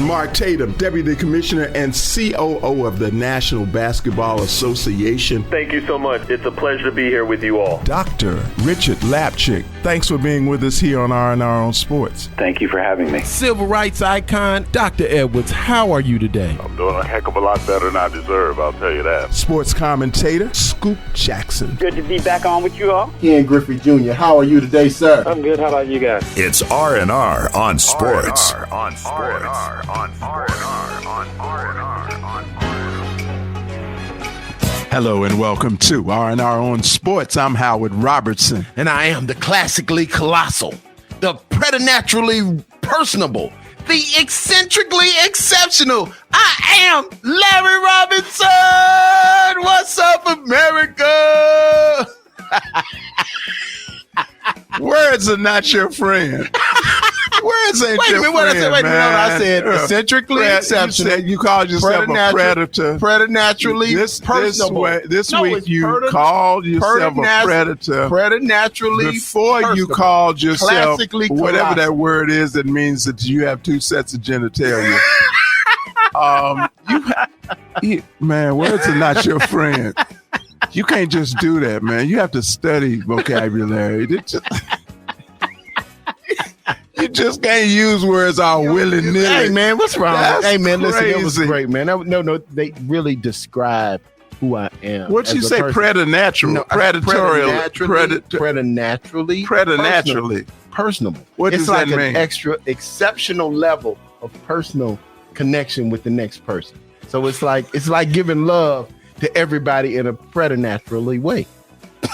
Mark Tatum, Deputy Commissioner and COO of the National Basketball Association. Thank you so much. It's a pleasure to be here with you all. Dr. Richard Lapchick, thanks for being with us here on R&R on Sports. Thank you for having me. Civil rights icon, Dr. Edwards, how are you today? I'm doing a heck of a lot better than I deserve, I'll tell you that. Sports commentator, Scoop Jackson. Good to be back on with you all. Ian Griffey Jr., how are you today, sir? I'm good. How about you guys? It's R&R on Sports. R&R on Sports. Hello and welcome to R&R on Sports. I'm Howard Robertson. And I am the classically colossal, the preternaturally personable, the eccentrically exceptional. I am Larry Robinson. What's up, America? Words are not your friend. Words ain't Wait a your minute, friend, I said eccentrically exceptional. You called yourself a predator. Preternaturally personable. This week you called yourself a predator. Preternaturally Before personable. You called yourself Classically whatever colossal. that word is that means that you have two sets of genitalia. Man, words are not your friend. You can't just do that, man. You have to study vocabulary. You just can't use words all willy-nilly. Hey, man, what's wrong? That's Hey, man, listen, that was crazy. great, man. No, they really describe who I am. What you as a say? person. Preternatural, No, preternaturally preternaturally. personable. What it's does like that an mean? extra exceptional level of personal connection with the next person. So it's like giving love to everybody in a preternaturally way.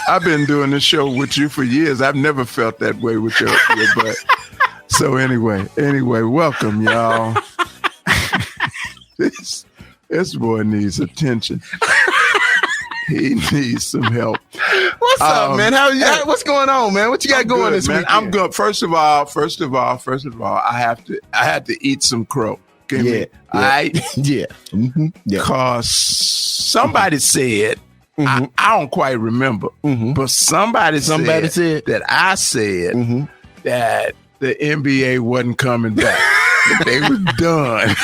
I've been doing this show with you for years. I've never felt that way with your butt. So anyway, welcome, y'all. This boy needs attention. He needs some help. What's up, man? What's going on, man? What you got going this week? I'm good. First of all, I had to eat some crow. Yeah. Mm-hmm. Yeah. Cause somebody said, Mm-hmm. I don't quite remember, but somebody said that I said Mm-hmm. that the NBA wasn't coming back. That they were done.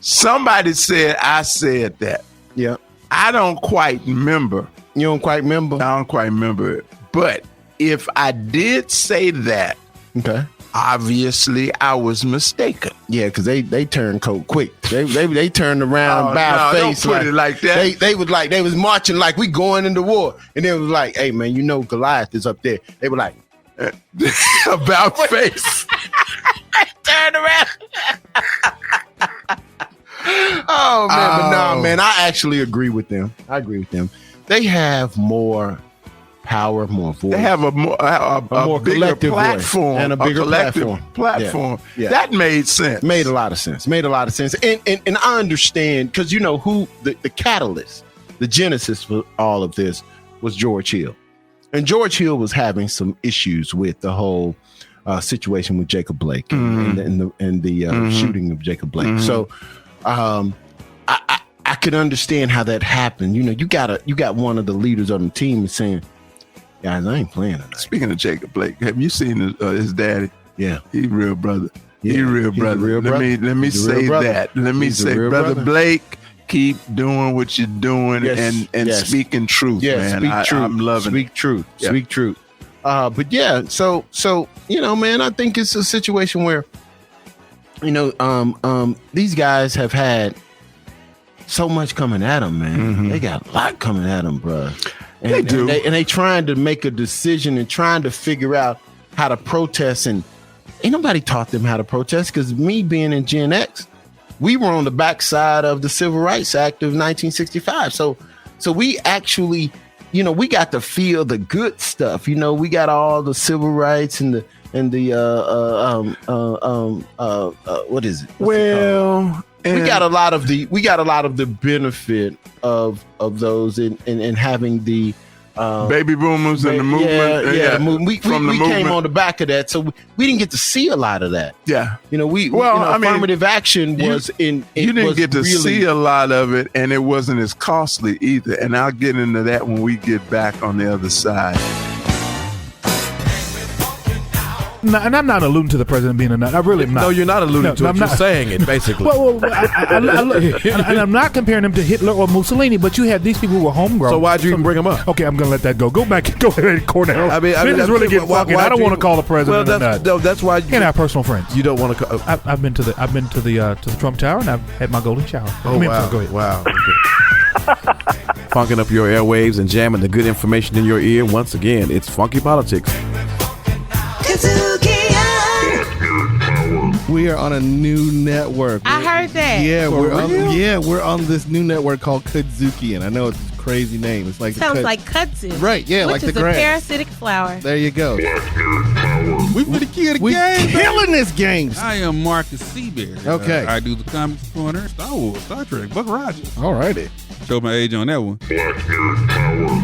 Somebody said I said that. Yeah. I don't quite remember. You don't quite remember? I don't quite remember it. But if I did say that, Okay. obviously I was mistaken. Yeah, because they turned cold quick. They turned around No, face. don't put it like that. They was marching like we going into war. And they was like, hey man, you know Goliath is up there. They were like About face. turn around. Oh man, but nah, man, I actually agree with them. They have more power, more voice. They have a more bigger collective voice platform and a bigger collective platform. Yeah. That made sense. Made a lot of sense. And I understand because you know who the catalyst, the genesis for all of this was George Hill. And George Hill was having some issues with the whole situation with Jacob Blake and the shooting of Jacob Blake. So I could understand how that happened. You know, you got one of the leaders on the team saying, guys, I ain't playing tonight. Speaking of Jacob Blake, have you seen his daddy? Yeah. He real brother. Yeah. He real He's a brother. real brother. Let me He's a real say brother. that. Let me He's a say, real brother brother. Blake, keep doing what you're doing Yes. and Yes. speaking truth, Yeah, man. speak truth. I'm loving Speak it. truth. Yeah. Speak truth. But yeah, so you know, man, I think it's a situation where, you know, these guys have had so much coming at them, man. They got a lot coming at them, bro. And, They do. and they trying to make a decision and trying to figure out how to protest. And ain't nobody taught them how to protest because me being in Gen X, we were on the backside of the Civil Rights Act of 1965. So we actually, you know, we got to feel the good stuff. You know, we got all the civil rights and the what is it? What's it called? We got a lot of the benefit of those in having the baby boomers and the movement. The movement. We movement. came on the back of that, so we didn't get to see a lot of that. Yeah, you know, I mean, affirmative action was you didn't get to see a lot of it, and it wasn't as costly either. And I'll get into that when we get back on the other side. and I'm not alluding to the president being a nut. I really am not. No, you're not alluding to it. You're saying it, basically. Well, and I'm not comparing him to Hitler or Mussolini, but you had these people who were homegrown. So why'd you even bring him up? Okay, I'm going to let that go. Go ahead, Cornell. I mean, this really get fucking. I don't want to call the president a nut. No, that's why. And our personal friends. You don't want to. I've been to the Trump Tower and I've had my golden shower. Oh wow! Go ahead. Wow. Okay. Funking up your airwaves and jamming the good information in your ear. Once again, it's Funky Politics. We are on a new network. I heard that. Yeah, we're on this new network called KUDZUKIAN. I know it's a crazy name. It's like sounds like kudzu. Right? Yeah, which like the is a grass. parasitic flower. There you go. We killing this game. I am Marcus Seabear. Okay. I do the Comics Corner, Star Wars, Star Trek, Buck Rogers. Alrighty. Show my age on that one.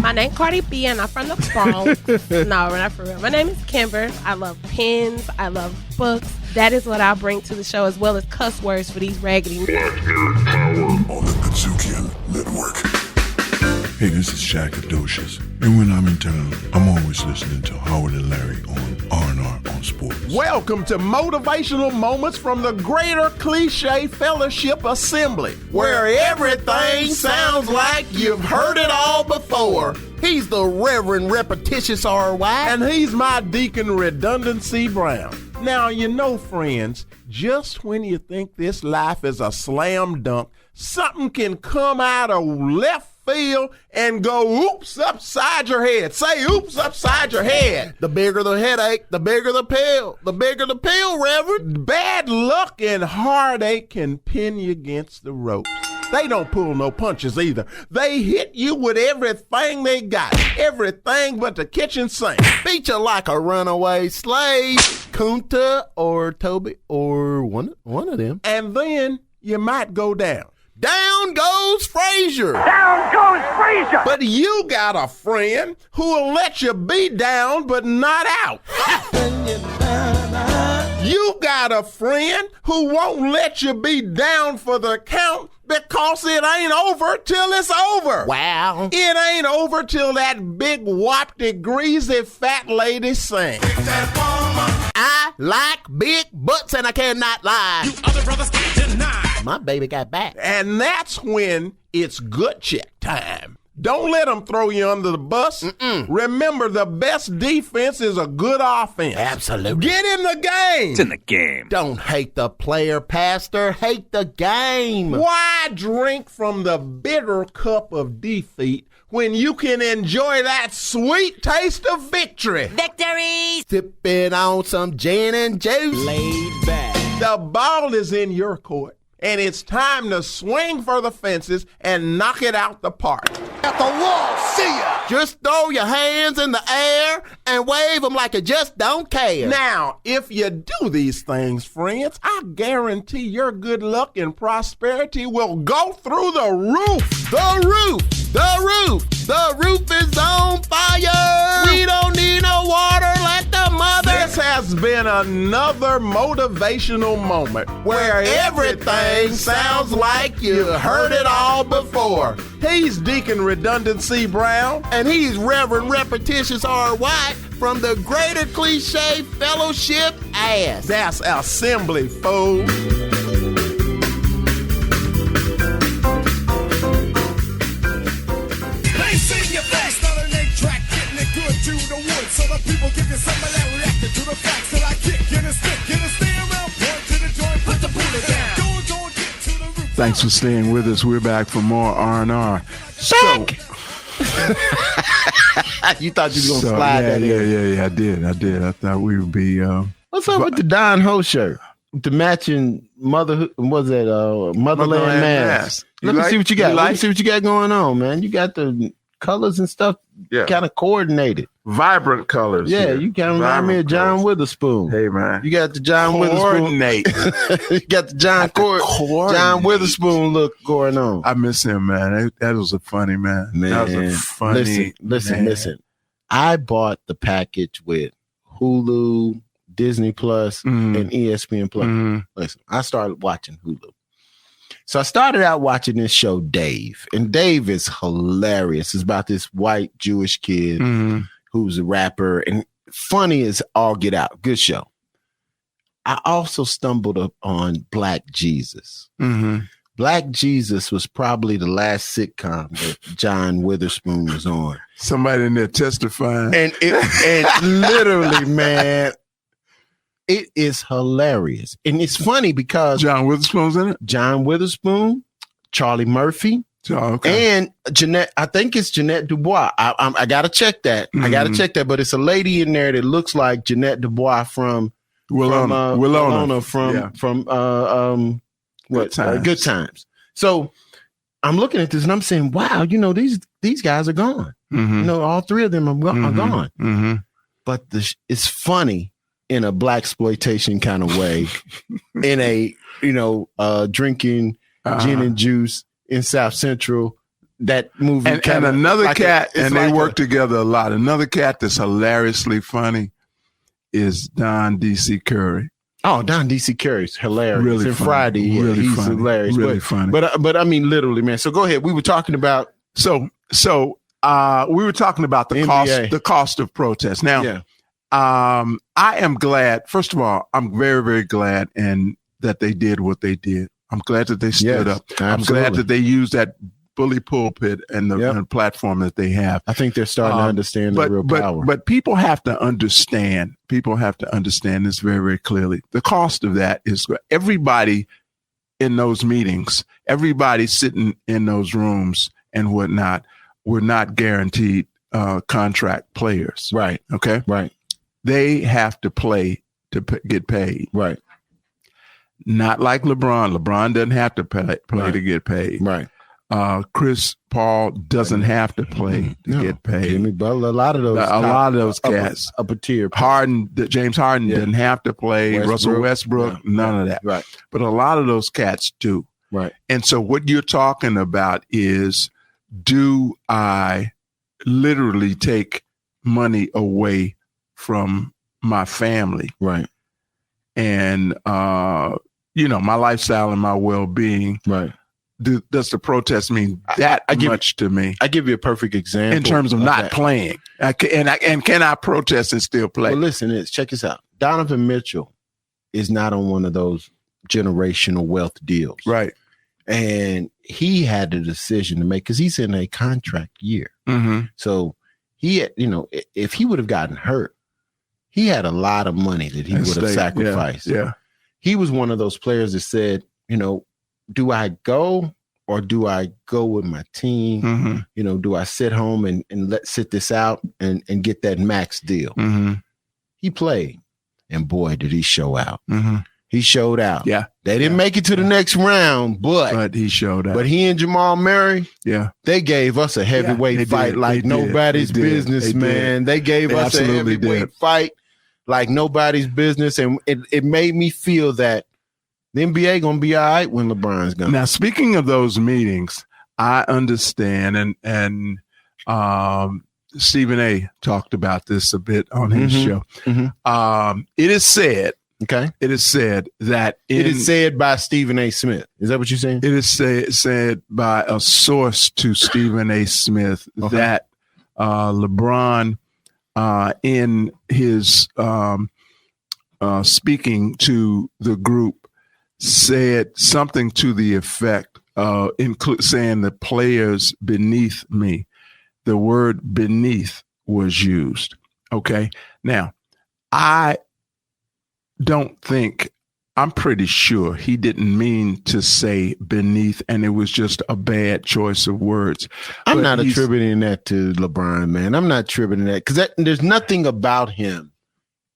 My name Cardi B and I'm from the Bronx. No, we're not for real. My name is Kimber. I love pens. I love books. That is what I bring to the show, as well as cuss words for these raggedy. On the KUDZUKIAN Network. Hey, this is Shaq Adocious, and when I'm in town, I'm always listening to Howard and Larry on R&R on Sports. Welcome to Motivational Moments from the Greater Cliche Fellowship Assembly, where everything sounds like you've heard it all before. He's the Reverend Repetitious R.Y. and he's my Deacon Redundancy Brown. Now, you know, friends, just when you think this life is a slam dunk, something can come out of left field and go oops upside your head. Say oops upside your head. The bigger the headache, the bigger the pill. The bigger the pill, Reverend. Bad luck and heartache can pin you against the ropes. They don't pull no punches either. They hit you with everything they got. Everything but the kitchen sink. Beat you like a runaway slave. Kunta or Toby or one of them. And then you might go down. Down goes Frazier. Down goes Frazier. But you got a friend who'll let you be down but not out. You got a friend who won't let you be down for the count because it ain't over till it's over. Wow. It ain't over till that big whoppity greasy fat lady sings. I like big butts and I cannot lie. You other brothers can't deny. My baby got back. And that's when it's gut check time. Don't let them throw you under the bus. Remember, the best defense is a good offense. Absolutely. Get in the game. It's in the game. Don't hate the player, Pastor. Hate the game. Why drink from the bitter cup of defeat when you can enjoy that sweet taste of victory? Victory! Sipping on some gin and juice. Laid back. The ball is in your court. And it's time to swing for the fences and knock it out the park. At the wall, see ya! Just throw your hands in the air and wave them like you just don't care. Now, if you do these things, friends, I guarantee your good luck and prosperity will go through the roof. The roof! The roof! The roof is on fire! We don't need no water, let the mother... This has been another motivational moment where everything sounds like you heard it all before. He's Deacon Redundancy Brown, and he's Reverend Repetitious R. White from the Greater Cliche Fellowship Ass. That's Assembly, fool. They sing your best, another neck track, getting it good to the wood, so the people give you some of that reacted to the facts that I kick in a stick, in a stay around, point to the joint, put the booty down. Don't get to the roof. Thanks for staying with us. We're back for more R&R. You thought you was going to slide that in. Yeah, I did. I thought we would be... What's up with the Don Ho shirt? The matching Motherland mask. Let me see what you got. Let me see what you got going on, man. You got the colors and stuff kind of coordinated. Vibrant colors. Yeah, you kind of remind me of John Witherspoon. Hey, man. You got the John Witherspoon. You got the John Witherspoon look going on. I miss him, man. That was a funny man. That was a funny Listen. I bought the package with Hulu, Disney Plus, and ESPN Plus. Listen, I started watching Hulu. So I started out watching this show, Dave. And Dave is hilarious. It's about this white Jewish kid who's a rapper and funny as all get out. Good show. I also stumbled on Black Jesus. Mm-hmm. Black Jesus was probably the last sitcom that John Witherspoon was on. Somebody in there testifying. And literally, man, it is hilarious. And it's funny because John Witherspoon's in it? John Witherspoon, Charlie Murphy, and Jeanette, I think it's Jeanette Dubois. I got to check that. I got to check that. But it's a lady in there that looks like Jeanette Dubois from Willona from Good Times. So I'm looking at this and I'm saying, wow, these guys are gone. Mm-hmm. All three of them are gone. Mm-hmm. But it's funny in a blaxploitation kind of way, in a drinking gin and juice in South Central. That movie and another cat, and they work together a lot. Another cat that's hilariously funny is Don D.C. Curry. Oh, Don D.C. Curry's hilarious. Really and funny. Friday, he's funny. hilarious. Really funny. But I mean, literally, man. So go ahead. We were talking about we were talking about the cost of protest. Now, I am glad. First of all, I'm very, very glad that they did what they did. I'm glad that they stood up. Absolutely. I'm glad that they used that bully pulpit and the platform that they have. I think they're starting to understand the real power. But people have to understand. People have to understand this very, very clearly. The cost of that is everybody in those meetings, everybody sitting in those rooms and whatnot, were not guaranteed contract players. Right. Okay. Right. They have to play to get paid. Right. Not like LeBron. LeBron doesn't have to play to get paid. Right. Chris Paul doesn't have to play to get paid. Jimmy Butler, a lot of those cats, upper tier. James Harden doesn't have to play. Russell Westbrook, none of that. Right. But a lot of those cats do. Right. And so what you're talking about is, do I literally take money away from my family? Right. And my lifestyle and my well-being. Right. Does the protest mean that much to me? I give you a perfect example in terms of not playing. Can I protest and still play? Well, listen, check this out. Donovan Mitchell is not on one of those generational wealth deals, right? And he had a decision to make because he's in a contract year. Mm-hmm. So he, if he would have gotten hurt, he had a lot of money that he would have sacrificed. Yeah. He was one of those players that said, do I go or do I go with my team? Mm-hmm. Do I sit home and sit this out and get that max deal? Mm-hmm. He played, and boy, did he show out. Mm-hmm. He showed out. Yeah. They didn't make it to the next round, but he showed out. But he and Jamal Murray, they gave us a heavyweight fight like nobody's business, man. They gave us a heavyweight fight like nobody's business, and it made me feel that the NBA gonna be all right when LeBron's gone. Now, speaking of those meetings, I understand, and Stephen A. talked about this a bit on his show. Mm-hmm. It is said, it is said by Stephen A. Smith. Is that what you're saying? It is said by a source to Stephen A. Smith that LeBron, in his speaking to the group, said something to the effect of saying the players beneath me. The word beneath was used. Okay. Now, I'm pretty sure he didn't mean to say beneath, and it was just a bad choice of words. I'm not attributing that to LeBron, man. I'm not attributing that because there's nothing about him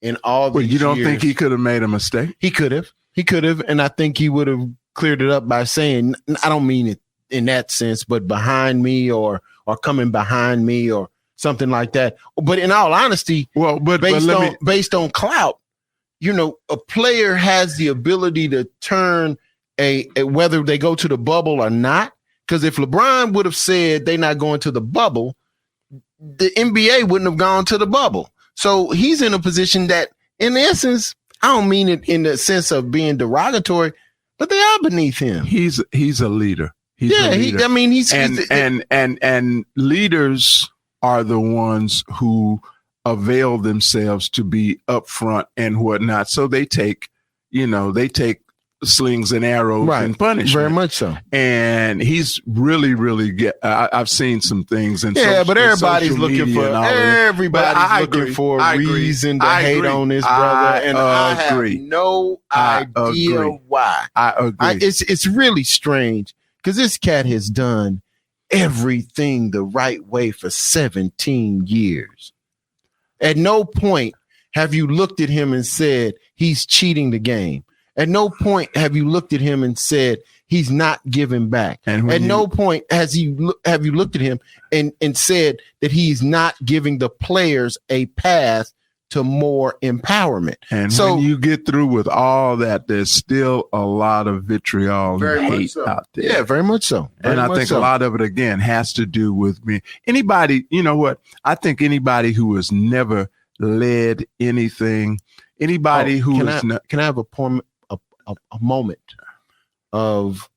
in all these years. You don't think he could have made a mistake? He could have. And I think he would have cleared it up by saying, I don't mean it in that sense, but behind me or coming behind me or something like that. But in all honesty, based on clout, a player has the ability to turn a whether they go to the bubble or not. Because if LeBron would have said they're not going to the bubble, the NBA wouldn't have gone to the bubble. So he's in a position that, in essence, I don't mean it in the sense of being derogatory, but they are beneath him. He's a leader. He's a leader. And leaders are the ones who avail themselves to be upfront and whatnot. So they take they take slings and arrows and punishment. Very much so. And he's really, really I've seen some things. And but everybody's looking for a reason to hate on this brother, and I have no idea why. I agree. It's really strange because this cat has done everything the right way for 17 years. At no point have you looked at him and said he's cheating the game. At no point have you looked at him and said he's not giving back. And at no point have you looked at him and said that he's not giving the players a path to more empowerment. And so when you get through with all that, there's still a lot of vitriol and hate out there. Yeah, very much so. And I think a lot of it, again, has to do with me. Anybody, you know what? I think anybody who has never led anything, anybody who is not. Can I have a moment of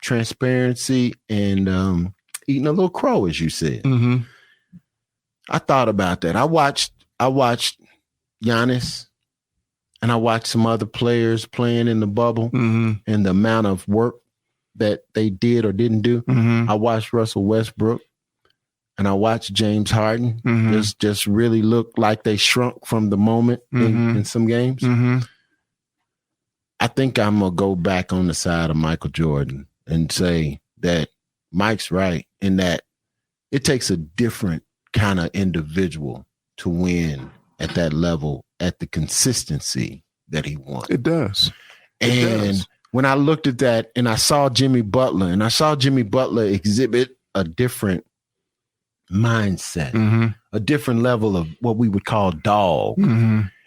transparency and eating a little crow, as you said? Mm-hmm. I thought about that. I watched Giannis, and I watched some other players playing in the bubble, and the amount of work that they did or didn't do. I watched Russell Westbrook, and I watched James Harden just really look like they shrunk from the moment in some games. I think I'm going to go back on the side of Michael Jordan and say that Mike's right in that it takes a different kind of individual to win at that level at the consistency that he won. It does. And when I looked at that and I saw Jimmy Butler exhibit a different mindset, a different level of what we would call dog.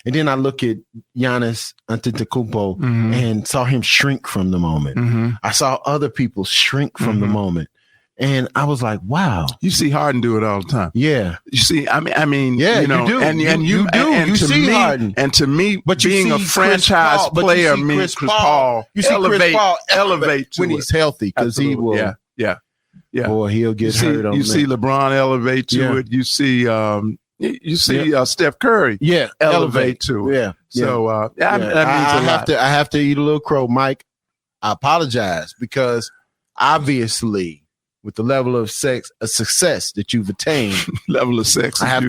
And then I look at Giannis Antetokounmpo and saw him shrink from the moment. I saw other people shrink from the moment. And I was like, wow. You see Harden do it all the time. Yeah. You see, I mean, yeah, you know, you do. And you do. And you to see me, Harden. And to me, but being a franchise player means Chris Paul. You see Chris Paul elevate when he's healthy, because he will. Yeah. Boy, he'll get hurt on You see LeBron elevate to it. You see Steph Curry elevate to it. Yeah. So that means I have to eat a little crow, Mike. I apologize because obviously with the level of success that you've attained, level of sex, love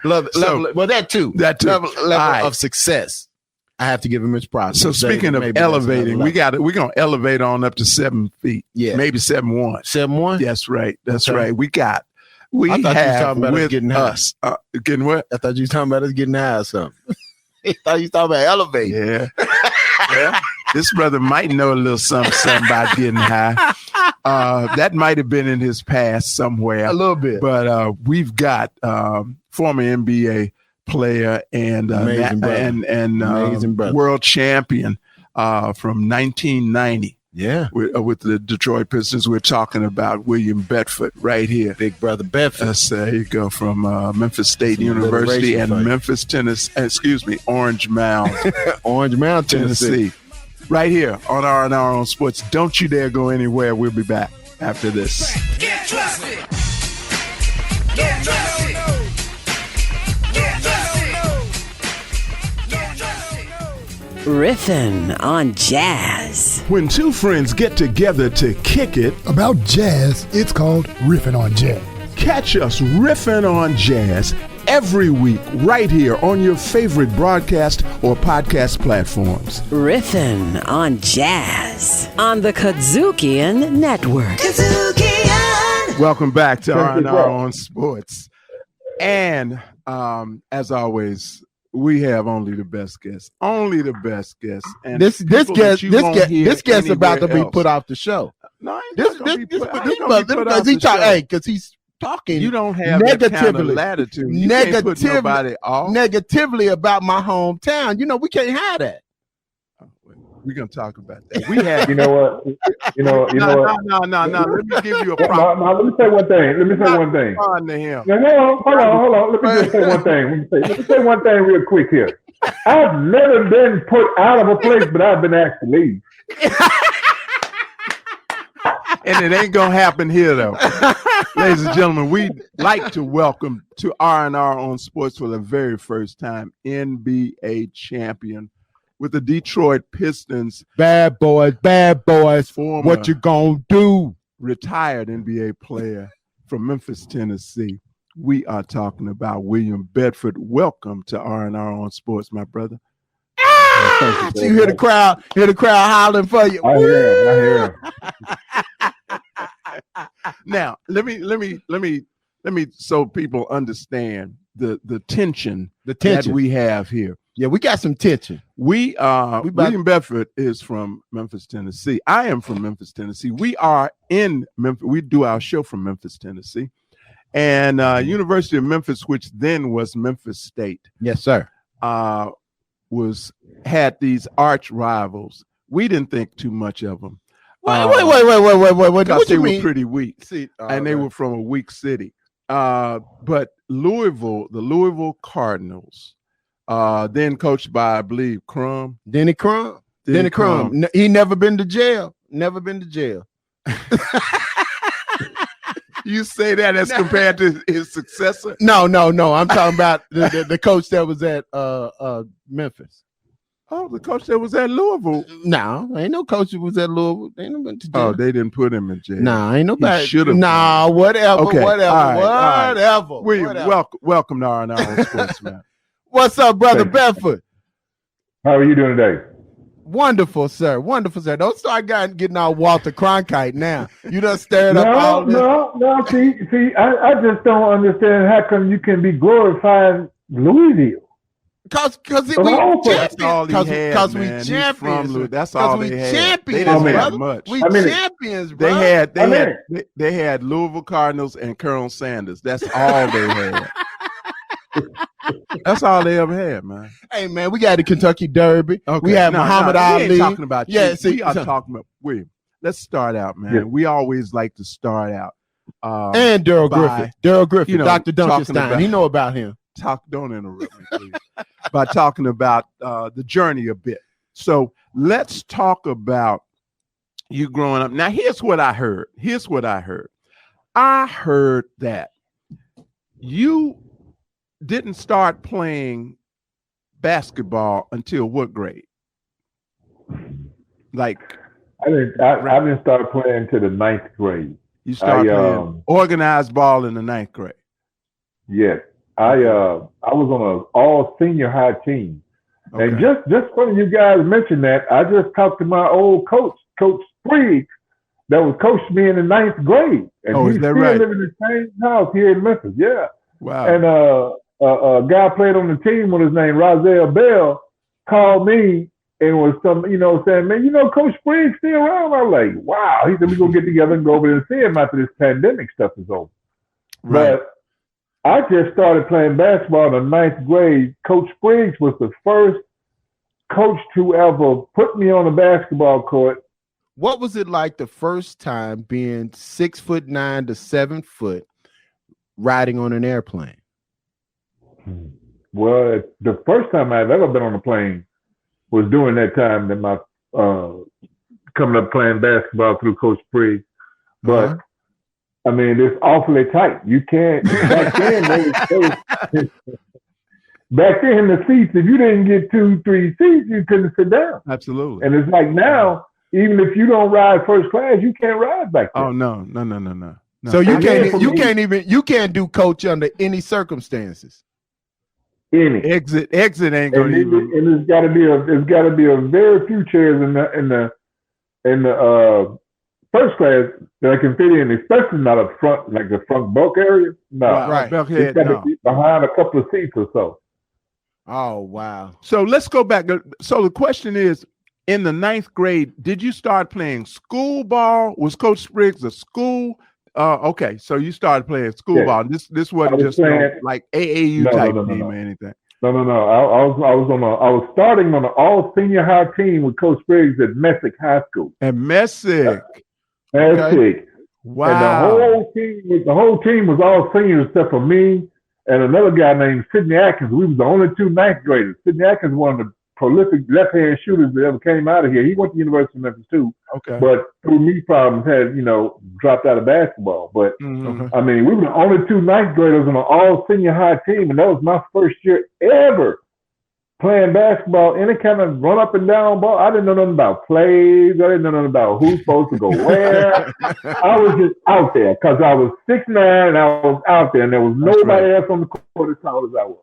it. Well, that too. Level of success. I have to give him his props. So speaking of elevating, we're gonna elevate on up to 7 feet. Yeah, maybe 7'1". 7'1". That's right. That's right. We thought you was talking about us getting us getting what? I thought you was talking about us getting high or something. I thought you was talking about elevating. Yeah. Yeah. This brother might know a little something about getting high. That might have been in his past somewhere. A little bit. But we've got former NBA player and world champion from 1990. Yeah. With the Detroit Pistons. We're talking about William Bedford right here. Big brother Bedford. There you go, from Memphis State University and Memphis, Tennessee. Orange Mound. Orange Mound, Tennessee. Right here on R&R on Sports. Don't you dare go anywhere. We'll be back after this. Get trusted. Get trusted. Get trusted. Riffin' on jazz. When two friends get together to kick it about jazz, it's called Riffin' on Jazz. Catch us riffing on jazz every week right here on your favorite broadcast or podcast platforms. Riffin' on jazz on the KUDZUKIAN Network. KUDZUKIAN! Welcome back to R&R on Sports. And as always, we have only the best guests. Only the best guests. And this guest about to be put off the show. No, because he's talking. You don't have that kind of latitude. You can't put nobody off. Negatively about my hometown. You know, we can't have that. We're gonna talk about that. We have. You know what? No. Let me give you a problem. Let me say one thing. On to him. No, hold on. Let me just say one thing. Let me say one thing real quick here. I've never been put out of a place, but I've been asked to leave. And it ain't gonna happen here, though. Ladies and gentlemen, we'd like to welcome to R&R on Sports for the very first time NBA champion with the Detroit Pistons. Bad boys. Former What you gonna do? Retired NBA player from Memphis, Tennessee. We are talking about William Bedford. Welcome to R&R on Sports, my brother. So you hear the crowd hollering for you. I hear him. Now, let me so people understand the tension that we have here. Yeah, we got some tension. William Bedford is from Memphis, Tennessee. I am from Memphis, Tennessee. We are in Memphis. We do our show from Memphis, Tennessee. And University of Memphis, which then was Memphis State. Yes, sir. Had these arch rivals. We didn't think too much of them. Wait. Because What they you were mean? pretty weak. And they were from a weak city. But Louisville, the Louisville Cardinals, then coached by, I believe, Denny Crum. He never been to jail. You say that as compared to his successor? No. I'm talking about the coach that was at Memphis. Oh, the coach that was at Louisville. No, ain't no coach that was at Louisville. They ain't been to jail. Oh, they didn't put him in jail. Nah, ain't nobody. Should have. Nah, whatever. Okay. Whatever. All right. Whatever. Welcome to R&R on Sports, man. What's up, brother Bedford? How are you doing today? Wonderful, sir. Don't start getting all Walter Cronkite now. You done stirred up all this. No. See, I just don't understand how come you can be glorifying Louisville. Because we champions. That's all they had. Champions, they didn't brother. have much. Champions, bro. They had Louisville Cardinals and Colonel Sanders. That's all they had. That's all they ever had, man. Hey, man, we got the Kentucky Derby. Okay. We have Muhammad Ali. We ain't talking about you. Yeah, we are talking about William. Let's start out, man. Yeah. We always like to start out. And Daryl Griffith, Dr. Duncanstein. He know about him. Don't interrupt me, please. By talking about the journey a bit. So let's talk about you growing up. Now, here's what I heard. I heard that you didn't start playing basketball until what grade? Like, I didn't start playing until the 9th grade. You started playing organized ball in the 9th grade. Yes. I was on an all senior high team. Okay. And just funny you guys mentioned that, I just talked to my old coach, Coach Spriggs, that was coaching me in the 9th grade. And he's still living in the same house here in Memphis. Yeah. Wow. And a guy played on the team with his name, Rozelle Bell, called me and was saying, man, Coach Spriggs still around. I was like, wow. He said, we're going to get together and go over there and see him after this pandemic stuff is over. Right. But I just started playing basketball in the 9th grade. Coach Spriggs was the first coach to ever put me on a basketball court. What was it like the first time being 6'9" to 7 foot riding on an airplane? Well, the first time I've ever been on a plane was during that time that my coming up playing basketball through Coach Spriggs. But I mean, it's awfully tight. You can't. Back then, back then, the seats, if you didn't get 2-3 seats, you couldn't sit down. Absolutely. And it's like now, even if you don't ride first class, you can't ride back there. Oh no. So you can't do coach under any circumstances. Any exit ain't gonna even. And it's got to be a very few chairs in the first class that I can fit in, especially not up front, like the front bulk area. No, right. It's got to be behind a couple of seats or so. Oh wow! So let's go back. So the question is, in the 9th grade, did you start playing school ball? Was Coach Spriggs a school? Okay, so you started playing school ball. This wasn't just like AAU type team or anything. No. I was starting on an all senior high team with Coach Spriggs at Messick High School. At Messick. Okay. Wow. And the whole team was all seniors except for me and another guy named Sidney Atkins. We was the only 2 9th graders. Sidney Atkins wanted to prolific left-hand shooters that ever came out of here. He went to the University of Memphis too. Okay. But through knee problems had, dropped out of basketball. But I mean, we were the only two ninth graders on an all senior high team, and that was my first year ever playing basketball, any kind of run up and down ball. I didn't know nothing about plays. I didn't know nothing about who's supposed to go where. I was just out there because I was 6'9" and I was out there, and there was nobody else on the court as tall as I was.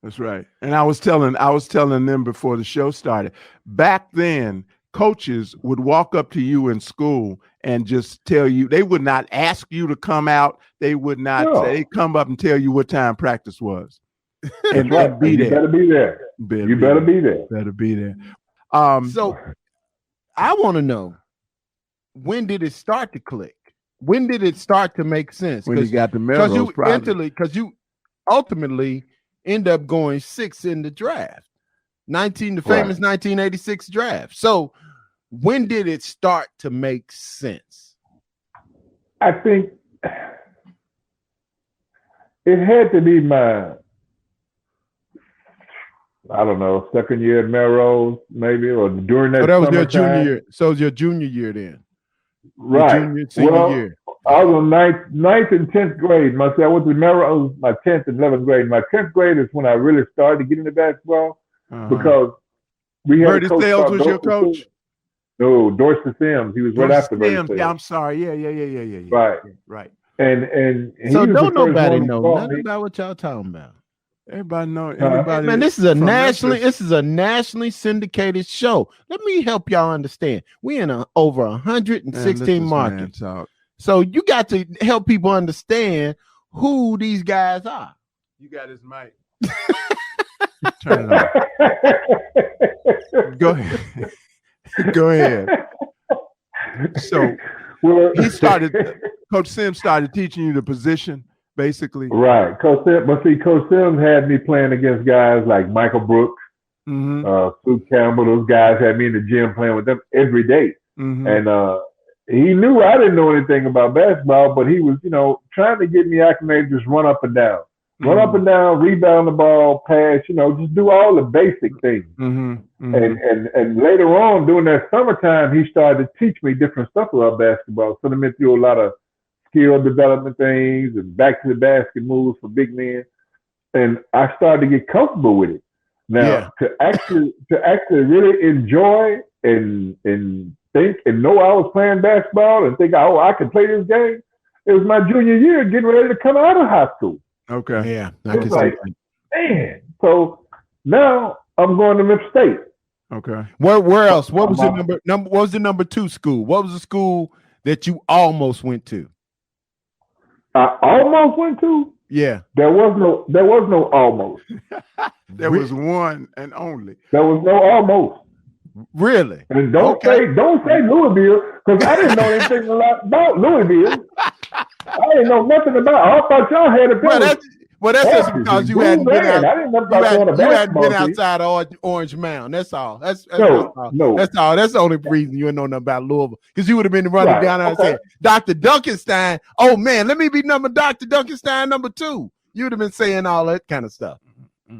That's right. And I was telling them before the show started. Back then, coaches would walk up to you in school and just tell you. They would not ask you to come out. They would not say. They'd come up and tell you what time practice was. And be there. You better be there. You better be there. Better be there. So I want to know, when did it start to click? When did it start to make sense? When you got the Melrose, because you ultimately end up going 6th in the draft, the famous 1986 draft. So when did it start to make sense? I think it had to be my, I don't know, second year at Melrose, maybe, or during that. So that was your summertime. junior year. So it was your junior year then, Right. Senior year. I was in ninth and 10th grade. I went to Melrose my 10th and 11th grade. My 10th grade is when I really started to get into basketball because we had Bertie Sales was your coach? No, Dorsey Sims. He was right after Bertie Sales. Yeah, I'm sorry. Yeah. Right. And so he was don't nobody know nothing nothing about what y'all talking about. Everybody know. Everybody. Man, this is a nationally syndicated show. Let me help y'all understand. We in over 116 markets. So you got to help people understand who these guys are. You got his mic. Turn it on. Go ahead. Go ahead. So Coach Sims started teaching you the position, basically. Right. Coach Sims had me playing against guys like Michael Brooks, Sue Campbell. Those guys had me in the gym playing with them every day. And he knew I didn't know anything about basketball, but he was, trying to get me acclimated, just run up and down. Run up and down, rebound the ball, pass, just do all the basic things. And later on, during that summertime, he started to teach me different stuff about basketball. So I went through a lot of skill development things and back to the basket moves for big men. And I started to get comfortable with it. Now, to actually really enjoy and think and know I was playing basketball and think, I can play this game, it was my junior year getting ready to come out of high school. Okay. Yeah. It's like, man. So now I'm going to Memphis State. Okay. Where else? What was your number? What was the number 2 school? What was the school that you almost went to? I almost went to? Yeah. There was no almost. There was one and only. There was no almost. Really? And don't say Louisville, because I didn't know anything about Louisville. I didn't know nothing about. I thought y'all had a that's just because you hadn't been out. I didn't know about you hadn't been outside Orange Mound. That's all. That's all. That's all. That's the only reason you didn't know nothing about Louisville, because you would have been running down there and saying, Dr. Duncanstein. Oh man, let me be Dr. Duncanstein number 2. You would have been saying all that kind of stuff.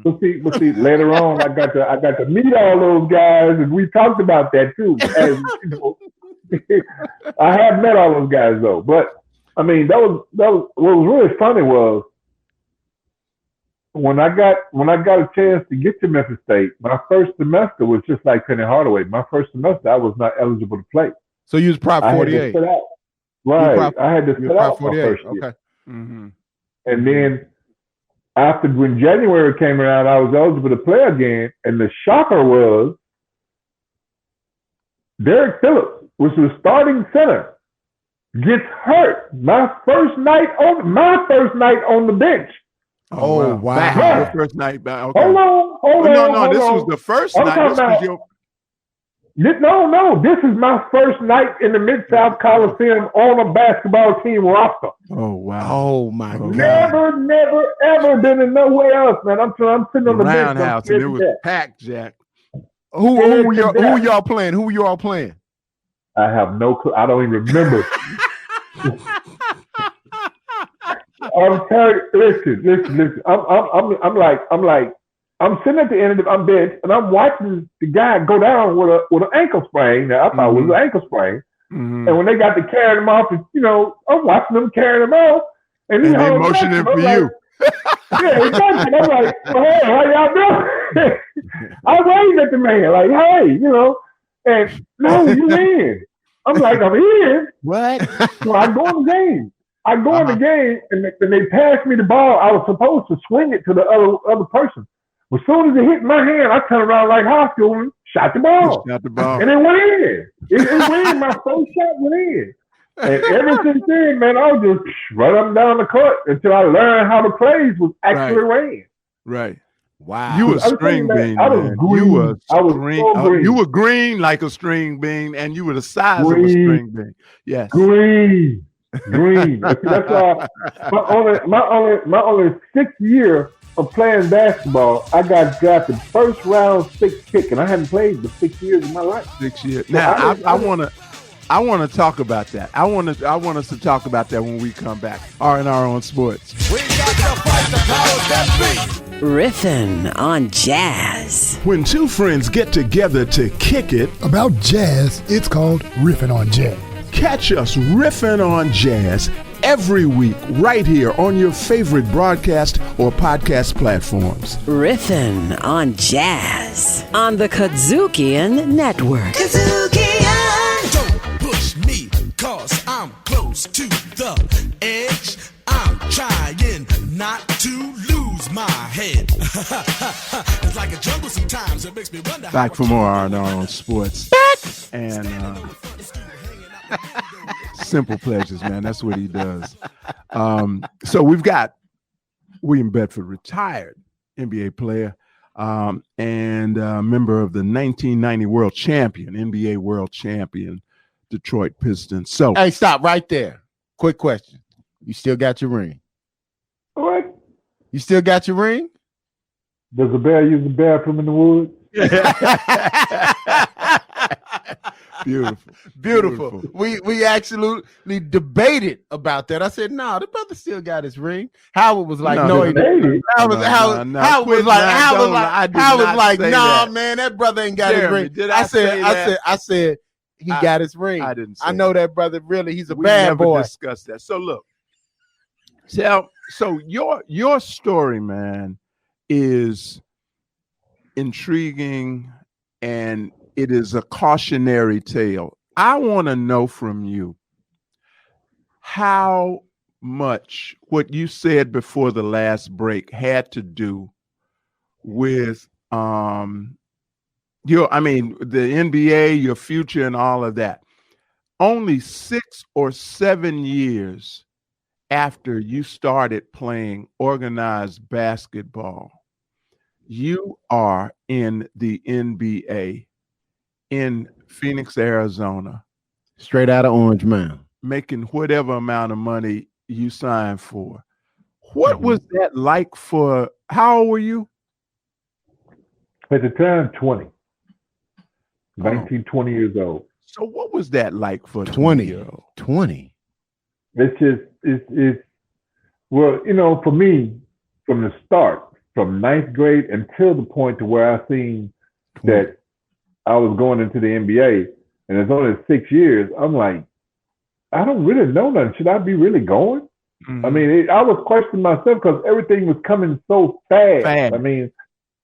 But see, later on, I got to meet all those guys, and we talked about that too. I have met all those guys though, but I mean, that was what was really funny was when I got a chance to get to Memphis State. My first semester was just like Penny Hardaway. My first semester, I was not eligible to play. So you was Prop 48, right? I had to sit out my first year. Okay. And then when January came around, I was eligible to play again. And the shocker was Derek Phillips, which was starting center, gets hurt my first night on the bench. Oh wow! Your first night back. Okay. Hold on. No, this was the first night. No, this is my first night in the Mid-South Coliseum on a basketball team roster. Oh wow! Oh my God! Never, ever been in nowhere else, man. I'm sitting on the roundhouse, and it was packed, Jack. Who y'all playing? Who y'all playing? I have no clue. I don't even remember. I'm telling you, listen. I'm I'm sitting at the end of I'm bed, and I'm watching the guy go down with an ankle sprain that I thought was an ankle sprain. Mm-hmm. And when they got to carrying him off, I'm watching them carrying him off, and they motioning for you. Yeah, exactly. I'm like, well, hey, how y'all doing? I waved at the man, like, hey, and no, you in. I'm like, I'm in. What? So I go in the game. In the game, and they passed me the ball. I was supposed to swing it to the other person. As soon as it hit my hand, I turned around like high school and shot the ball. And it went in. It went in. My first shot went in. And ever since then, man, I was just run up and down the court until I learned how the plays was actually ran. Right. Wow. You were string bean, man. You were green like a string bean, and you were the size of a string bean. Yes. Green. That's why my only 6th year of playing basketball, I got drafted first round 6th pick, and I hadn't played for 6 years of my life. 6 years. Now I want to talk about that. I want us to talk about that when we come back. R&R on Sports. We got to fight the powers that be. Riffin' on Jazz. When two friends get together to kick it about jazz, it's called Riffin' on Jazz. Catch us riffing on jazz every week right here on your favorite broadcast or podcast platforms. Riffin' on Jazz on the KUDZUKIAN Network. KUDZUKIAN! Don't push me, cause I'm close to the edge. I'm trying not to lose my head. It's like a jungle sometimes. It makes me wonder. Back for more R&R on Sports. Back! And simple pleasures, man. That's what he does. So we've got William Bedford, retired NBA player, and member of the 1990 world champion, NBA world champion, Detroit Pistons. So, hey, stop right there. Quick question. You still got your ring? What? You still got your ring? Does a bear use the bathroom in the woods? Beautiful. We absolutely debated about that. I said, no, the brother still got his ring. Howard was like, no, he didn't. Howard was like, nah, man, that brother ain't got his ring. I said, he got his ring. I didn't say I know that brother really, he's a bad boy. Discuss that. So look, so your story, man, is intriguing, and it is a cautionary tale. I want to know from you how much what you said before the last break had to do with the NBA, your future, and all of that. Only 6 or 7 years after you started playing organized basketball, you are in the NBA in Phoenix, Arizona. Straight out of Orange Mound. Making whatever amount of money you signed for. What was that like for, how old were you? At the time, 20. 20 years old. So what was that like for 20-year-old? 20. It's well, for me, from the start, from 9th grade until the point to where I seen that I was going into the NBA, and it's only 6 years, I'm like, I don't really know nothing. Should I be really going? Mm-hmm. I mean, I was questioning myself because everything was coming so fast. I mean,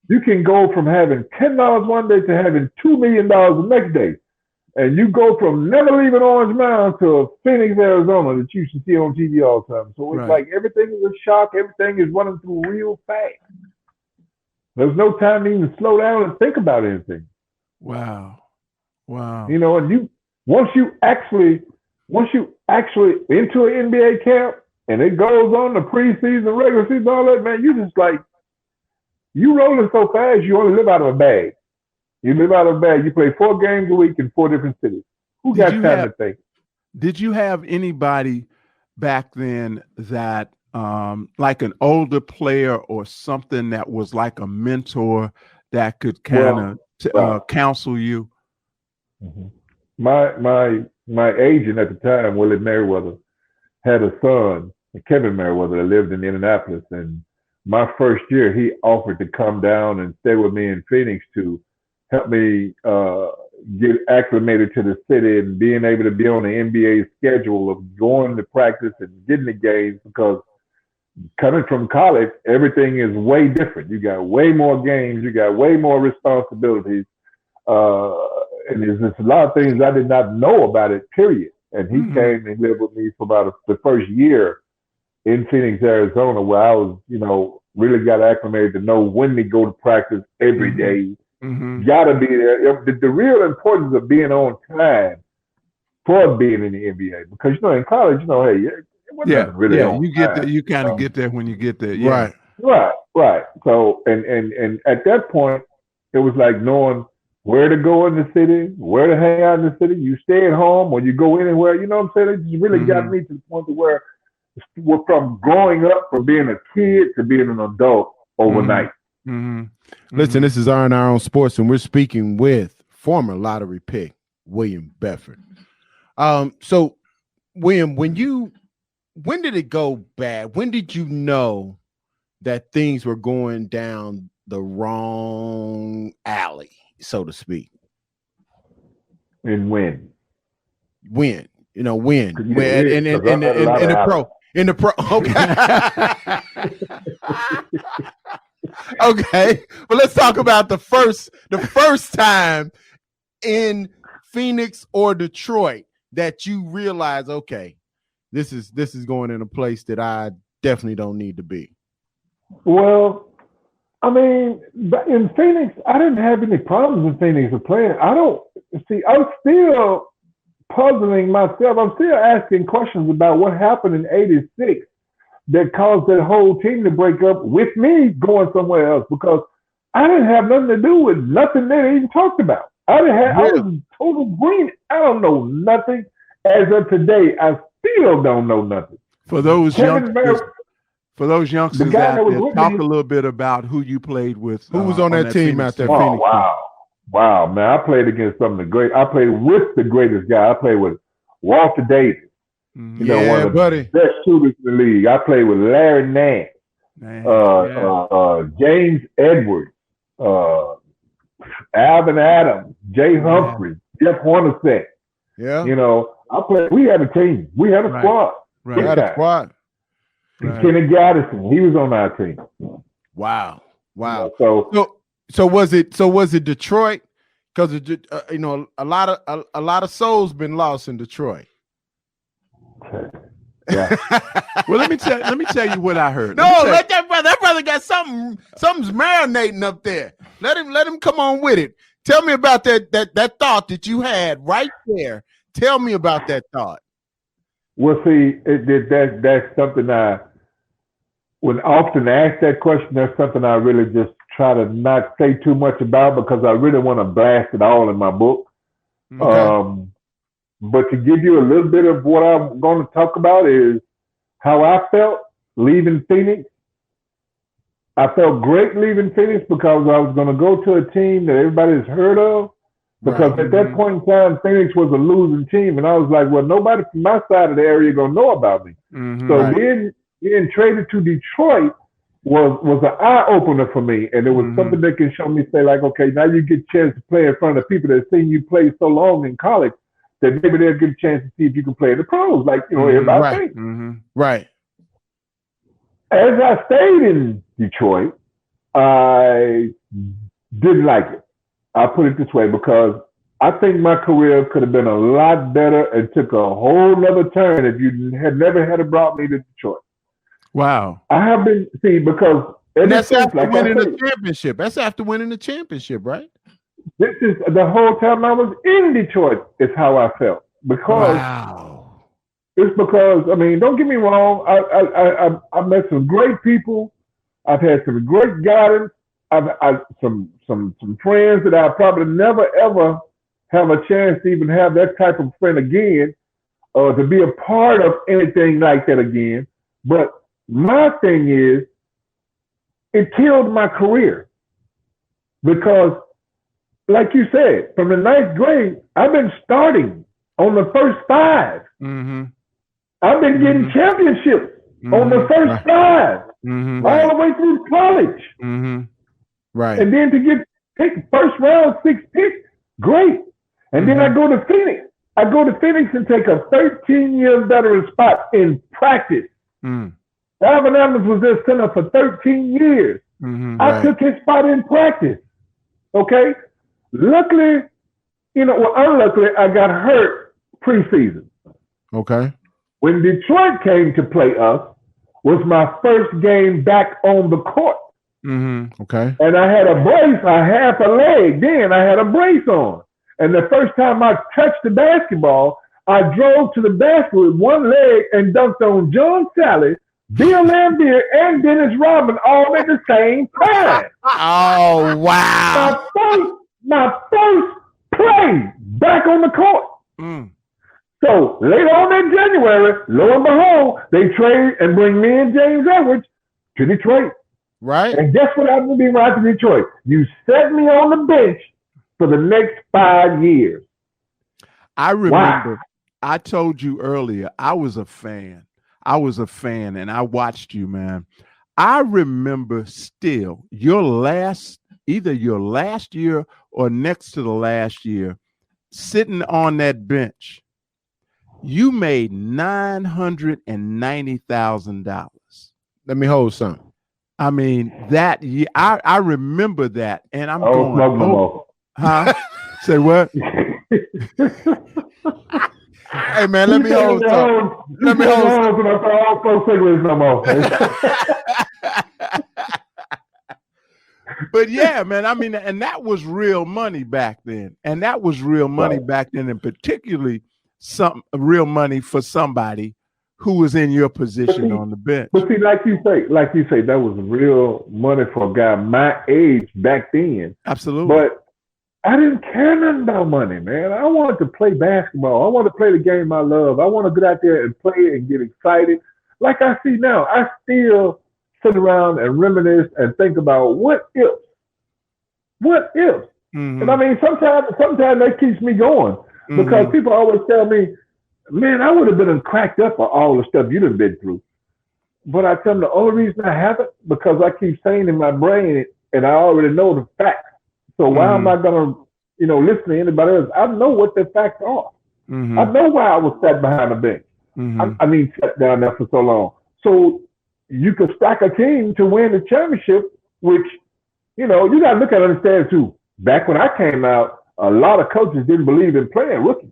you can go from having $10 one day to having $2 million the next day. And you go from never leaving Orange Mound to Phoenix, Arizona that you should see on TV all the time. So it's like everything is a shock. Everything is running through real fast. There's no time to even slow down and think about anything. Wow. And once you actually into an NBA camp and it goes on the preseason, regular season, all that, man, you just like, you rolling so fast, you only live out of a bag. You live out of a bag. You play 4 games a week in 4 different cities. Who got time to think? Did you have anybody back then that, like an older player or something that was like a mentor that could kind of counsel you? Mm-hmm. My agent at the time, Willie Merriweather, had a son, Kevin Merriweather, that lived in Indianapolis, and my first year, he offered to come down and stay with me in Phoenix to help me get acclimated to the city and being able to be on the NBA schedule of going to practice and getting the games, because coming from college, everything is way different. You got way more games, you got way more responsibilities, and there's just a lot of things I did not know about it, period. And he came and lived with me for about the first year in Phoenix, Arizona, where I was, really got acclimated to know when to go to practice every day. Got to be there. The real importance of being on time for being in the NBA, because in college, hey, it wasn't really on you get time. there. You kind of get there when you get there. Yeah. Right. So, and at that point, it was like knowing where to go in the city, where to hang out in the city. You stay at home or you go anywhere. You know what I'm saying? It really got me to the point to where we're from growing up, from being a kid to being an adult overnight. Listen, this is R&R on Sports, and we're speaking with former lottery pick William Bedford. So, William, when did it go bad? When did you know that things were going down the wrong alley, so to speak? And when? When? In the pro. Okay. Okay. But let's talk about the first time in Phoenix or Detroit that you realize, okay, this is going in a place that I definitely don't need to be. Well, I mean, in Phoenix, I didn't have any problems in Phoenix of playing. I'm still puzzling myself. I'm still asking questions about what happened in '86 that caused that whole team to break up with me going somewhere else, because I didn't have nothing to do with nothing they even talked about. I was total green. I don't know nothing. As of today, I still don't know nothing. For those youngsters out there, talk a little bit about who you played with. Who was on that team out there? Phoenix? Wow, man! I played against some of the great. I played with the greatest guy. I played with Walter Davis. One of the best shooters in the league. I played with Larry Nance, James Edwards, Alvin Adams, Jay Humphries, Jeff Hornacek. Yeah. I played. We had a team. We had a squad. We had a squad. Kenny Gaddison, he was on our team. Wow. So was it Detroit? Because a lot of souls been lost in Detroit. Yeah. Well, let me tell you what I heard. Let that brother got something's marinating up there. Let him come on with it. Tell me about that thought that you had right there. Tell me about that thought. Well, see, that's something when often asked that question, that's something I really just try to not say too much about, because I really want to blast it all in my book. Okay. But to give you a little bit of what I'm going to talk about is how I felt leaving Phoenix. I felt great leaving Phoenix because I was going to go to a team that everybody's heard of. Because at that point in time, Phoenix was a losing team. And I was like, well, nobody from my side of the area going to know about me. So being traded to Detroit was an eye-opener for me. And it was something that can show me, say, like, okay, now you get a chance to play in front of people that seen you play so long in college that maybe they'll get a chance to see if you can play in the pros, like, everybody thinks. Right. As I stayed in Detroit, I didn't like it. I'll put it this way, because I think my career could have been a lot better and took a whole nother turn if you had never had brought me to Detroit. Wow. I have been, because that's after winning the championship. That's after winning the championship, right? This is the whole time I was in Detroit is how I felt. Because it's because, I mean, don't get me wrong, I met some great people. I've had some great guidance. I've some friends that I probably never ever have a chance to even have that type of friend again, or to be a part of anything like that again. But my thing is, it killed my career, because, like you said, from the ninth grade, I've been starting on the first five. I've been getting championships on the first five. all the way through college. Right. And then to take first round 6 picks, great. And then I go to Phoenix. I go to Phoenix and take a 13-year veteran spot in practice. Alvin Evans was their center for 13 years. I took his spot in practice. Okay? Luckily, unluckily, I got hurt preseason. Okay. When Detroit came to play us, was my first game back on the court. Okay. And I had a brace, I half a leg. Then I had a brace on. And the first time I touched the basketball, I drove to the basket with one leg and dunked on John Sally, Bill Lambier, and Dennis Rodman all at the same time. Oh, wow. My first play back on the court. So later on in January, lo and behold, they trade and bring me and James Edwards to Detroit. Right. And guess what happened to me right to Detroit? You set me on the bench for the next 5 years. I remember, I told you earlier, I was a fan. And I watched you, man. I remember still either your last year or next to the last year, sitting on that bench. You made $990,000. Let me hold something. I mean, that year, I remember that, and I'm going, huh? Say what? Hey man, let me hold something. Let me hold something. But yeah, man, I mean, and that was real money back then. And particularly real money for somebody who was in your position on the bench. But see, like you say, that was real money for a guy my age back then. Absolutely. But I didn't care nothing about money, man. I wanted to play basketball. I wanted to play the game I love. I want to get out there and play and get excited. Like I see now, I still sit around and reminisce and think about what if. And I mean, sometimes that keeps me going because people always tell me, man, I would have been cracked up for all the stuff you'd have been through. But I tell them the only reason I haven't, because I keep saying in my brain, and I already know the facts. So why am I going to, listen to anybody else? I know what the facts are. I know why I was sat behind the bench. Sat down there for so long. So you could stack a team to win the championship, which, you got to look at and understand too. Back when I came out, a lot of coaches didn't believe in playing rookies.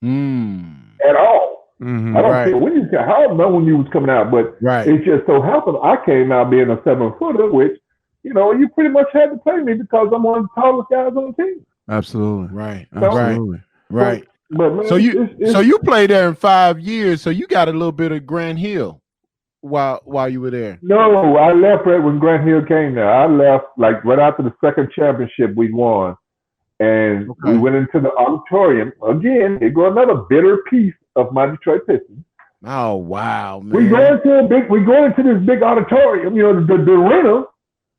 At all. I don't care how when you was coming out, but it just so happened I came out being a 7-footer, which, you pretty much had to play me because I'm one of the tallest guys on the team. Absolutely. Right. So, Absolutely. Right. But man, so you played there in 5 years, so you got a little bit of Grant Hill while you were there. No, I left right when Grant Hill came there. I left like right after the second championship we won. And we went into the auditorium. Again, it go another bitter piece of my Detroit Pistons. Oh wow, man. We go into this big auditorium, the arena,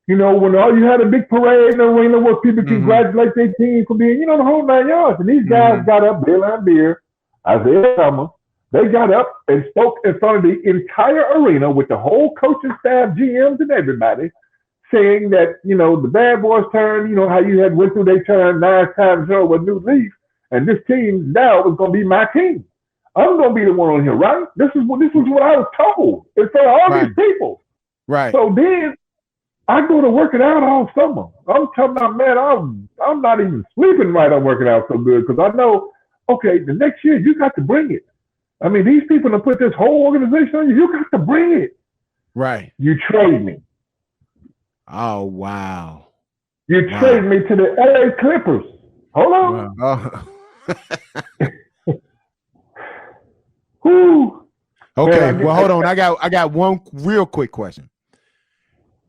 when all you had a big parade in the arena where people congratulate their team for being, the whole 9 yards. And these guys got up, Bill Lambier, Isaiah Thomas, they got up and spoke in front of the entire arena with the whole coaching staff, GMs, and everybody, saying that, the bad boys turn, how you had went through their turn 9 times with new leaf, and this team now is going to be my team. I'm going to be the one on here, right? This is what I was told in front of all these people. Right. So then I go to working out all summer. I'm telling them, man, I'm not even sleeping right. I'm working out so good because I know, okay, the next year you got to bring it. I mean, these people have put this whole organization on you. You got to bring it. Right. You trade me. Oh, wow. You trade me to the LA Clippers. Hold on. Wow. Okay, well, hold on. I got one real quick question.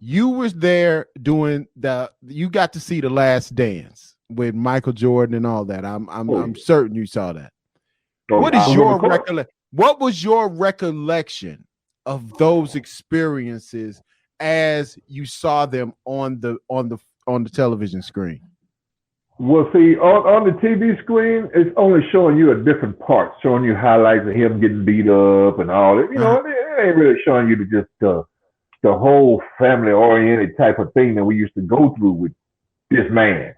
You was there doing you got to see The Last Dance with Michael Jordan and all that. I'm certain you saw that. What was your recollection of those experiences as you saw them on the television screen? Well, see, on the TV screen, it's only showing you a different part, showing you highlights of him getting beat up and all that. It ain't really showing you the whole family-oriented type of thing that we used to go through with this man.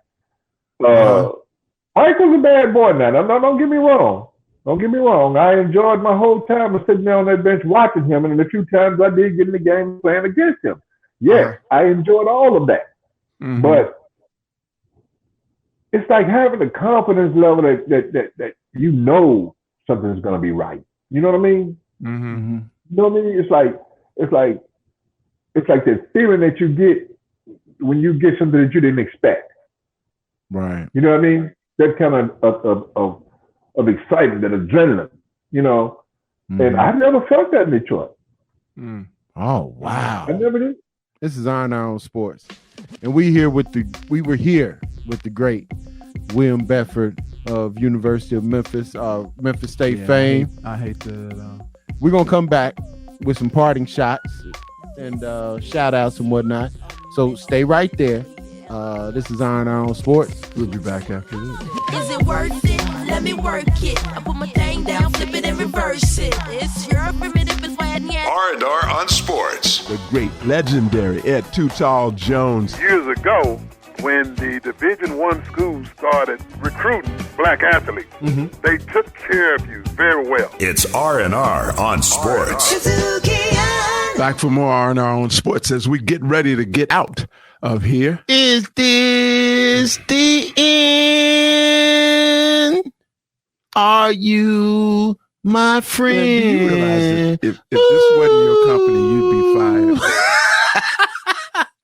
Mike was a bad boy now. Don't get me wrong. Don't get me wrong. I enjoyed my whole time of sitting there on that bench watching him, and a few times I did get in the game playing against him. Yes, I enjoyed all of that. Mm-hmm. But it's like having the confidence level that you know something's going to be right. You know what I mean? Mm-hmm. You know what I mean? It's like that feeling that you get when you get something that you didn't expect. Right. You know what I mean? That kind of excitement, that adrenaline, you know. Mm-hmm. And I never felt that in Detroit. Mm. Oh wow! I never did. This is on Sports, and we were here with the great William Bedford of University of Memphis, Memphis State fame. I hate that. We're gonna come back with some parting shots and shout outs and whatnot. So stay right there. This is on Sports. We'll be back after this. Is it worth it? Let me work it. I put my thing down, flip it and reverse it. It's your primitive is why R&R on Sports. The great legendary Ed Too Tall Jones. Years ago, when the Division I schools started recruiting black athletes, they took care of you very well. It's R&R on Sports. Back for more R&R on Sports as we get ready to get out of here. Is this the end? Are you my friend? Man, do you realize that if this wasn't your company, you'd be fired?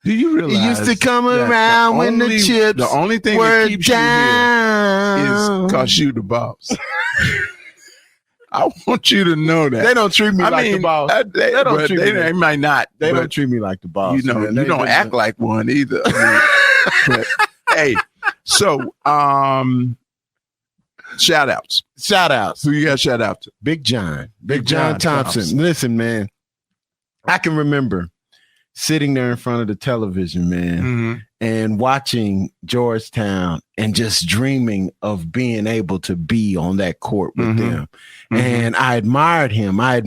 Do you realize you used to come around when the chips the only thing were that keeps down you here is because you the boss? I want you to know that. They don't treat me like the boss. They might not. They don't treat me like the boss. You know, man. you don't act like one either. But, hey, so shout outs. Who you got shout out to? Big John Thompson. Listen, man, I can remember sitting there in front of the television, man, and watching Georgetown and just dreaming of being able to be on that court with them. And I admired him. I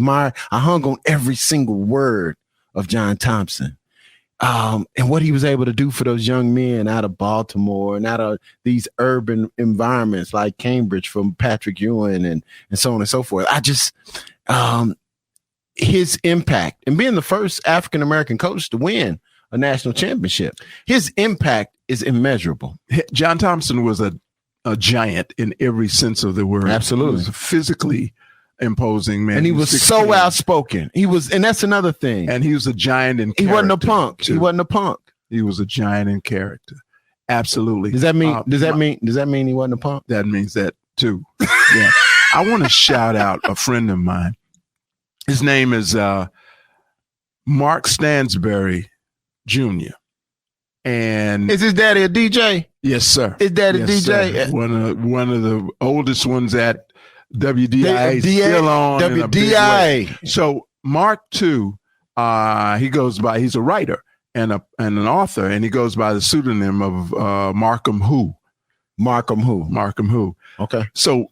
hung on every single word of John Thompson. And what he was able to do for those young men out of Baltimore and out of these urban environments like Cambridge from Patrick Ewing and so on and so forth. I just, his impact and being the first African-American coach to win a national championship, his impact is immeasurable. John Thompson was a giant in every sense of the word. Absolutely. He was physically imposing, man. And he was 16. So outspoken. And that's another thing. And he was a giant in character. He wasn't a punk. Too. He wasn't a punk. He was a giant in character. Absolutely. Does that mean he wasn't a punk? That means that too. Yeah. I want to shout out a friend of mine. His name is Mark Stansberry Jr. And is his daddy a DJ? Yes, sir. His daddy DJ? Sir. One of the oldest ones at WDIA, still on. WDIA. So Mark too, he's a writer and an author, and he goes by the pseudonym of Markham Who. Markham Who. Okay. So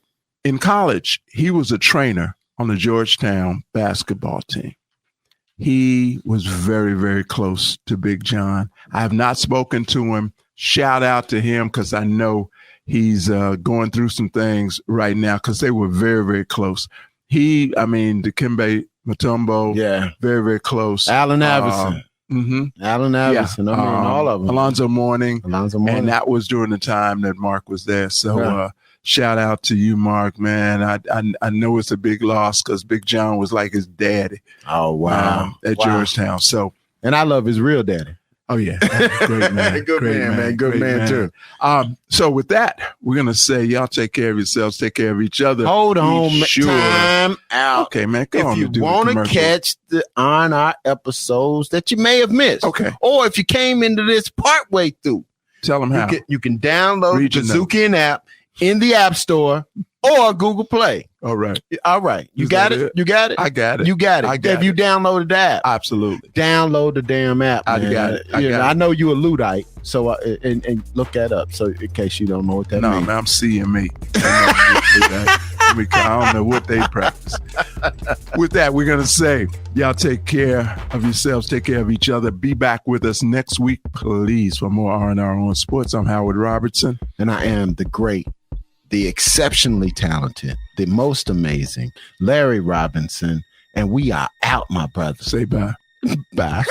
in college, he was a trainer on the Georgetown basketball team. He was very, very close to Big John. I have not spoken to him. Shout out to him because I know he's going through some things right now because they were very, very close. Dikembe Mutombo, very, very close. Allen Iverson. Allen Iverson. Yeah. All of them. Alonzo Mourning. And that was during the time that Mark was there. So shout out to you, Mark, man. I know it's a big loss because Big John was like his daddy. Oh, wow. At Georgetown. So, and I love his real daddy. Oh, yeah. Great man. Good man, too. So with that, we're going to say, y'all take care of yourselves. Take care of each other. Hold on. Time out. Okay, man. If you want to catch the on-our episodes that you may have missed. Okay. Or if you came into this partway through. Tell them how. You can download the KUDZUKIAN app in the App Store or Google Play. All right. You got it? You got it? I got it. You got it. Have you downloaded the app? Absolutely. Download the damn app. I got it. I know you a Luddite, so and look that up. So in case you don't know what that means. No, man, I'm CME. I don't know what they practice. With that, we're going to say, y'all take care of yourselves, take care of each other. Be back with us next week, please, for more R&R on Sports. I'm Howard Robertson. And I am the great, the exceptionally talented, the most amazing Larry Robinson. And we are out, my brother. Say bye. Bye.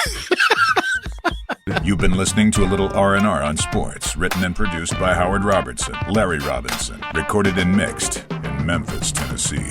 You've been listening to a little R&R on Sports, written and produced by Howard Robertson, Larry Robinson, recorded and mixed in Memphis, Tennessee.